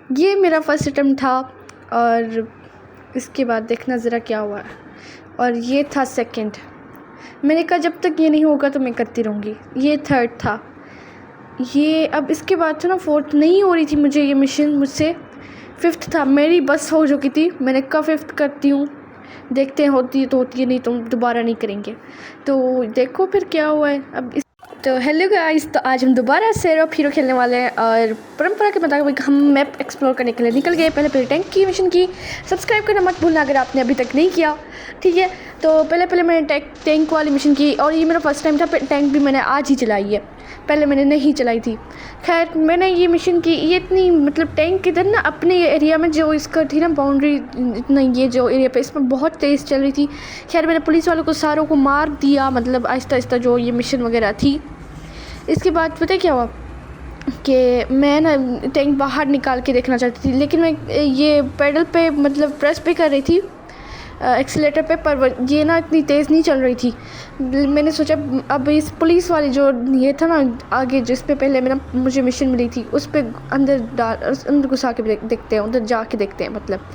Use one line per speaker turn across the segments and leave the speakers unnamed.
ये मेरा first attempt था और इसके बाद देखना ज़रा क्या हुआ है। और ये था सेकंड। मैंने कहा जब तक ये नहीं होगा तो मैं करती रहूँगी। ये थर्ड था। ये अब इसके बाद तो ना फोर्थ नहीं हो रही थी मुझे ये मिशन मुझसे। फिफ्थ था, मेरी बस हो चुकी थी। मैंने कहा फिफ्थ करती हूँ, देखते हैं होती है तो होती है, नहीं तो दोबारा नहीं करेंगे। तो देखो फिर क्या हुआ है अब तो हेलो गाइस, तो आज हम दोबारा से रॉप हीरो खेलने वाले हैं और परंपरा के मुताबिक हम मैप एक्सप्लोर करने के लिए निकल गए। पहले टैंक की मिशन की। सब्सक्राइब करना मत भूलना अगर आपने अभी तक नहीं किया, ठीक है। तो पहले मैंने टैंक वाली मिशन की और ये मेरा फर्स्ट टाइम था। टैंक भी मैंने आज ही चलाई है, पहले मैंने नहीं चलाई थी। खैर मैंने ये मिशन की। ये इतनी मतलब टैंक इधर ना अपने एरिया में जो इसका थी ना बाउंड्री, इतना ये जो एरिया पे इसमें बहुत तेज़ चल रही थी। खैर मैंने पुलिस वालों को सारों को मार दिया, मतलब आहिस्ता आहिस्ता जो ये मिशन वगैरह थी। इसके बाद पता क्या हुआ कि मैं ना टैंक बाहर निकाल के देखना चाहती थी, लेकिन मैं ये पैडल पे मतलब प्रेस भी कर रही थी एक्सीलेटर पे, पर ये ना इतनी तेज़ नहीं चल रही थी। मैंने सोचा अब इस पुलिस वाली जो ये था ना आगे, जिस पे पहले मुझे मिशन मिली थी, उस पे अंदर घुसा के देखते हैं, उधर जाके देखते हैं मतलब।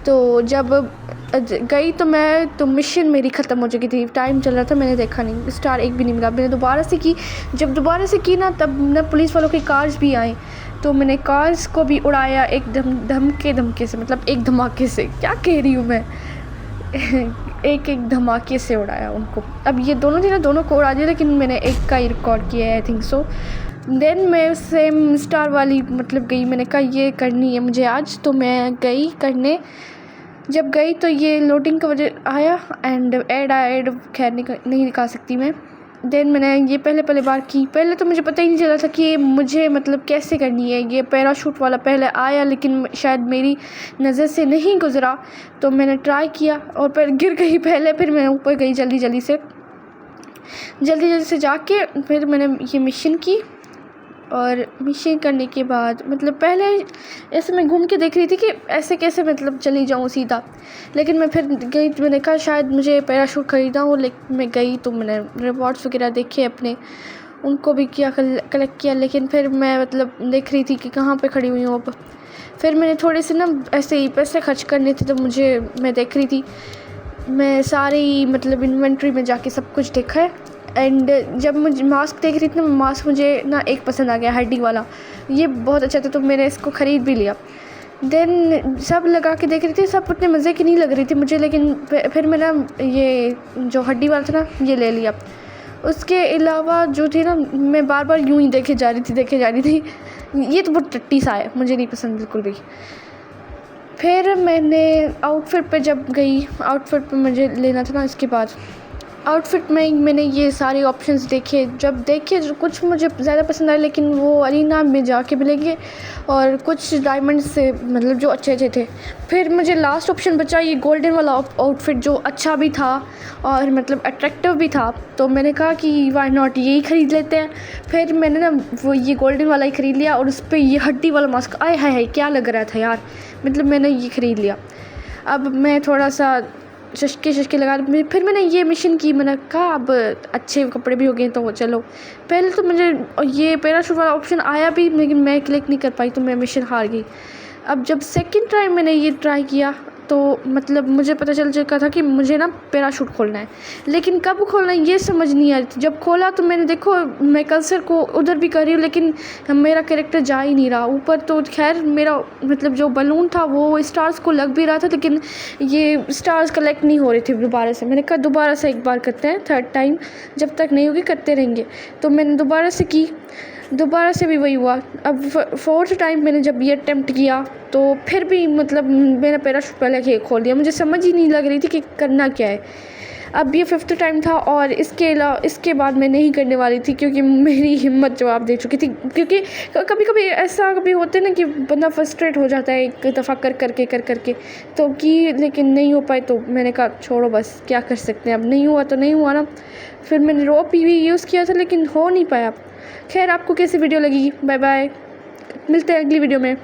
तो जब गई तो मिशन मेरी ख़त्म हो चुकी थी। टाइम चल रहा था, मैंने देखा नहीं, स्टार एक भी नहीं मिला। मैंने दोबारा से की। जब दोबारा से की ना तब ना पुलिस वालों के कार्स भी आए, तो मैंने कार्स को भी उड़ाया एकदम धमके से, मतलब एक धमाके से, क्या कह रही हूँ मैं एक धमाके से उड़ाया उनको। अब ये दोनों थे ना, दोनों को उड़ा दिया, लेकिन मैंने एक का ही रिकॉर्ड किया है, आई थिंक सो। देन मैं सेम स्टार वाली मतलब गई। मैंने कहा ये करनी है मुझे आज, तो मैं गई करने। जब गई तो ये लोडिंग का वजह आया एंड ऐड खैर नहीं दिखा सकती मैं। देन मैंने ये पहले बार की। पहले तो मुझे पता ही नहीं चला था कि मुझे मतलब कैसे करनी है। ये पैराशूट वाला पहले आया, लेकिन शायद मेरी नज़र से नहीं गुज़रा, तो मैंने ट्राई किया और फिर गिर गई पहले। फिर मैं ऊपर गई जल्दी जल्दी से जाके फिर मैंने ये मिशन की। और मिशन करने के बाद मतलब पहले ऐसे मैं घूम के देख रही थी कि ऐसे कैसे मतलब चली जाऊँ सीधा, लेकिन मैं फिर गई। मैंने कहा शायद मुझे पैराशूट ख़रीदा हो, लेकिन मैं गई तो मैंने रिवॉर्ड्स वगैरह देखे अपने, उनको भी किया कलेक्ट किया। लेकिन फिर मैं मतलब देख रही थी कि कहाँ पे खड़ी हुई हूँ अब। फिर मैंने थोड़े से ना ऐसे ही पैसे खर्च करने थे, तो मैं देख रही थी, मैं सारी मतलब इन्वेंट्री में जाके सब कुछ देखा है। एंड जब मुझे मास्क देख रही थी ना, मास्क मुझे ना एक पसंद आ गया, हड्डी वाला। ये बहुत अच्छा था, तो मैंने इसको ख़रीद भी लिया। देन सब लगा के देख रही थी, सब उतने मज़े की नहीं लग रही थी मुझे, लेकिन फिर मैं ना ये जो हड्डी वाला था ना ये ले लिया। उसके अलावा जो थी ना, मैं बार यूँ ही देखे जा रही थी। ये तो बहुत टट्टी सा है, मुझे नहीं पसंद बिल्कुल भी। फिर मैंने आउटफिट पे जब गई, आउटफिट पे मुझे लेना था ना। इसके बाद आउटफिट में मैंने ये सारे ऑप्शंस देखे। जब देखे जो कुछ मुझे ज़्यादा पसंद आए, लेकिन वो अरीना में जाके मिलेंगे, और कुछ डायमंड से मतलब जो अच्छे थे। फिर मुझे लास्ट ऑप्शन बचा ये गोल्डन वाला आउटफिट, जो अच्छा भी था और मतलब अट्रैक्टिव भी था। तो मैंने कहा कि वाई नॉट, यही ख़रीद लेते हैं। फिर मैंने ना वो ये गोल्डन वाला ही ख़रीद लिया, और उस पर ये हड्डी वाला मास्क, आय हाय क्या लग रहा था यार, मतलब मैंने ये ख़रीद लिया। अब मैं थोड़ा सा शशके लगा, फिर मैंने ये मिशन की। मैंने कहा अब अच्छे कपड़े भी हो गए तो चलो। पहले तो मुझे ये पैराशूट वाला ऑप्शन आया भी, लेकिन मैं क्लिक नहीं कर पाई, तो मैं मिशन हार गई। अब जब सेकंड टाइम मैंने ये ट्राई किया, तो मतलब मुझे पता चल चुका था कि मुझे ना पैराशूट खोलना है, लेकिन कब खोलना है ये समझ नहीं आ रही थी। जब खोला तो मैंने देखो, मैं कर्सर को उधर भी कर रही हूँ, लेकिन मेरा कैरेक्टर जा ही नहीं रहा ऊपर। तो खैर मेरा मतलब जो बलून था वो स्टार्स को लग भी रहा था, लेकिन ये स्टार्स कलेक्ट नहीं हो रहे थे दोबारा से। मैंने कहा दोबारा से एक बार करते हैं, थर्ड टाइम जब तक नहीं होगी करते रहेंगे। तो मैंने दोबारा से की, दोबारा से भी वही हुआ। अब फोर्थ टाइम मैंने जब ये अटेम्प्ट किया, तो फिर भी मतलब मेरा पैराशूट पहले खोल दिया। मुझे समझ ही नहीं लग रही थी कि करना क्या है। अब ये फिफ्थ टाइम था, और इसके बाद मैं नहीं करने वाली थी, क्योंकि मेरी हिम्मत जवाब दे चुकी थी। क्योंकि कभी कभी ऐसा कभी होता है ना कि बंदा फ्रस्ट्रेट हो जाता है एक दफ़ा कर करके तो की, लेकिन नहीं हो पाए। तो मैंने कहा छोड़ो बस, क्या कर सकते हैं, अब नहीं हुआ तो नहीं हुआ ना। फिर मैंने रोप भी यूज़ किया था, लेकिन हो नहीं पाया। खैर आपको कैसी वीडियो लगी, बाय बाय, मिलते हैं अगली वीडियो में।